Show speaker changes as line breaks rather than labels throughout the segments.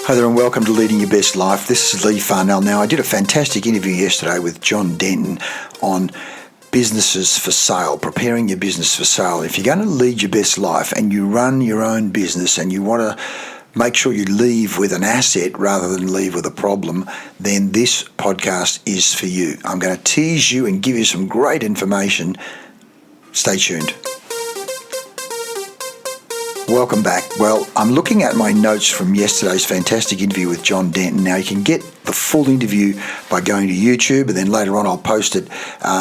Hi there and welcome to Leading Your Best Life. This is Lee Farnell. Now, I did a fantastic interview yesterday with John Denton on businesses for sale, preparing your business for sale. If you're going to lead your best life and you run your own business and you want to make sure you leave with an asset rather than leave with a problem, then this podcast is for you. I'm going to tease you and give you some great information. Stay tuned. Welcome back. Well, I'm looking at my notes from yesterday's fantastic interview with John Denton. Now, you can get the full interview by going to YouTube, and then later on I'll post it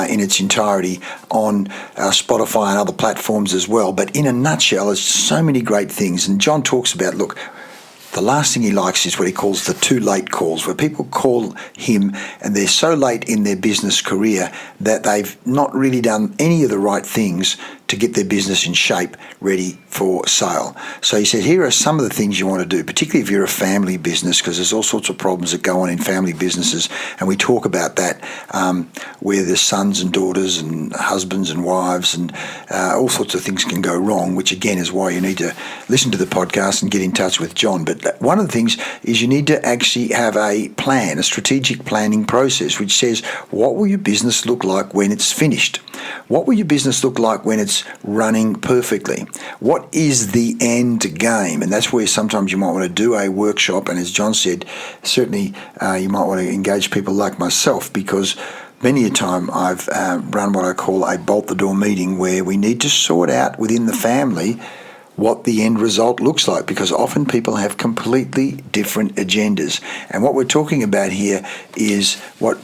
in its entirety on Spotify and other platforms as well. But in a nutshell, there's so many great things. And John talks about, look, the last thing he likes is what he calls the too late calls, where people call him and they're so late in their business career that they've not really done any of the right things to get their business in shape, ready for sale. So he said, here are some of the things you want to do, particularly if you're a family business, because there's all sorts of problems that go on in family businesses. And we talk about that, where there's sons and daughters and husbands and wives and all sorts of things can go wrong, which again is why you need to listen to the podcast and get in touch with John. But one of the things is you need to actually have a plan, a strategic planning process, which says, what will your business look like when it's finished? What will your business look like when it's running perfectly? What is the end game? And that's where sometimes you might want to do a workshop. And as John said, certainly you might want to engage people like myself, because many a time I've run what I call a bolt-the-door meeting, where we need to sort out within the family what the end result looks like, because often people have completely different agendas. And what we're talking about here is what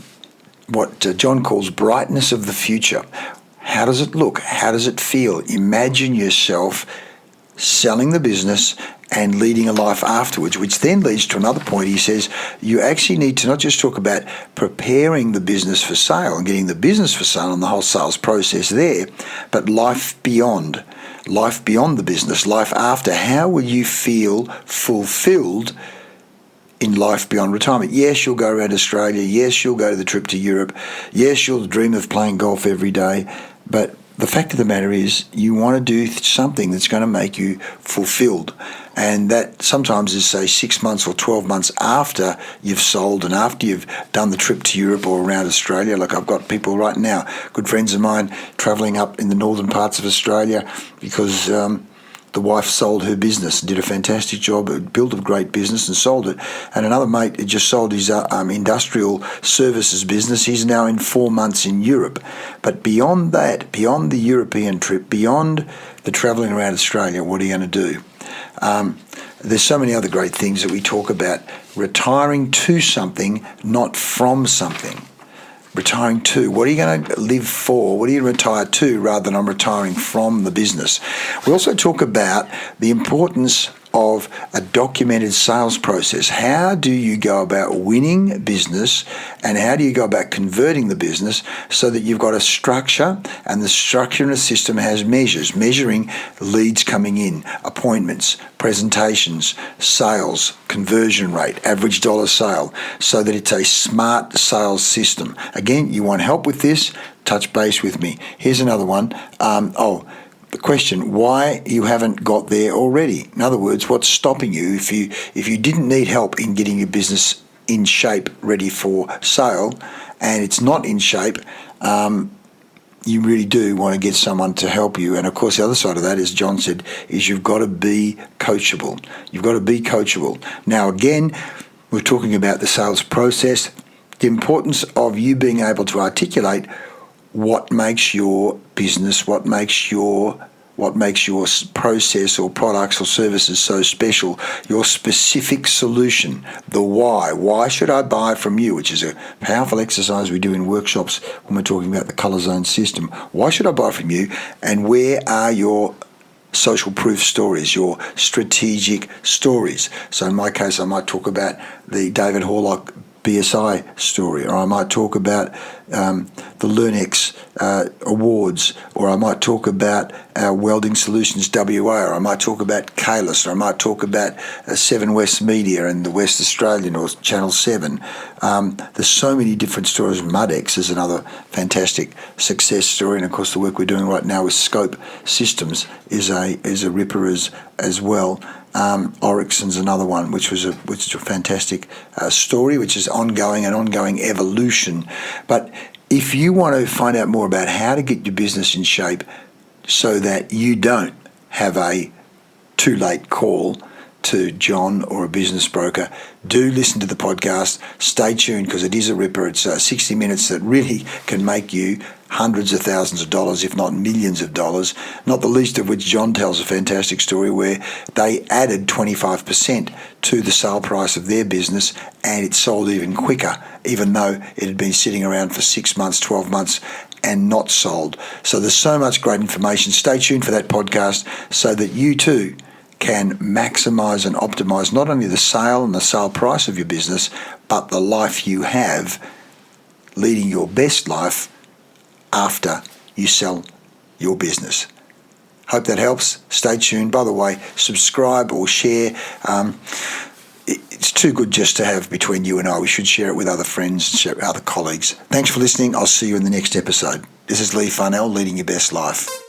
John calls brightness of the future. How does it look? How does it feel? Imagine yourself selling the business and leading a life afterwards, which then leads to another point. He says you actually need to not just talk about preparing the business for sale and getting the business for sale and the whole sales process there, but life beyond the business, life after. How will you feel fulfilled in life beyond retirement? Yes, you'll go around Australia. Yes, you'll go to the trip to Europe. Yes, you'll dream of playing golf every day. But the fact of the matter is, you want to do something that's going to make you fulfilled. And that sometimes is, say, 6 months or 12 months after you've sold and after you've done the trip to Europe or around Australia. Like, I've got people right now, good friends of mine, travelling up in the northern parts of Australia because the wife sold her business and did a fantastic job, built a great business and sold it. And another mate had just sold his industrial services business. He's now in 4 months in Europe. But beyond that, beyond the European trip, beyond the travelling around Australia, what are you going to do? There's so many other great things that we talk about. Retiring to something, not from something. Retiring to. What are you going to live for? What are you going to retire to, rather than I'm retiring from the business? We also talk about the importance of a documented sales process. How do you go about winning business, and how do you go about converting the business so that you've got a structure, and the structure in a system has measures, measuring leads coming in, appointments, presentations, sales, conversion rate, average dollar sale, so that it's a smart sales system. Again, you want help with this? Touch base with me. Here's another one. The question, why you haven't got there already. In other words, what's stopping you? If you didn't need help in getting your business in shape, ready for sale, and it's not in shape, you really do want to get someone to help you. And of course, the other side of that, as John said, is you've got to be coachable. You've got to be coachable. Now, again, we're talking about the sales process, the importance of you being able to articulate what makes your business, what makes your process or products or services so special, your specific solution, the why. Why should I buy from you? Which is a powerful exercise we do in workshops when we're talking about the colour zone system. Why should I buy from you? And where are your social proof stories, your strategic stories? So in my case, I might talk about the David Horlock BSI story, or I might talk about the LearnX awards, or I might talk about our Welding Solutions WA, or I might talk about Kalis, or I might talk about Seven West Media and the West Australian or Channel 7. There's so many different stories. MudX is another fantastic success story, and of course the work we're doing right now with Scope Systems is a ripper as well. Oryxon's another one, which is a fantastic story, which is an ongoing evolution. But if you want to find out more about how to get your business in shape so that you don't have a too late call to John or a business broker, do listen to the podcast. Stay tuned, because it is a ripper. It's 60 minutes that really can make you hundreds of thousands of dollars, if not millions of dollars, not the least of which John tells a fantastic story where they added 25% to the sale price of their business and it sold even quicker, even though it had been sitting around for 6 months, 12 months and not sold. So there's so much great information. Stay tuned for that podcast so that you too can maximize and optimize not only the sale and the sale price of your business, but the life you have, leading your best life after you sell your business. Hope that helps. Stay tuned. By the way, subscribe or share. It's too good just to have between you and I. We should share it with other friends, share it with other colleagues. Thanks for listening. I'll see you in the next episode. This is Lee Funnell, leading your best life.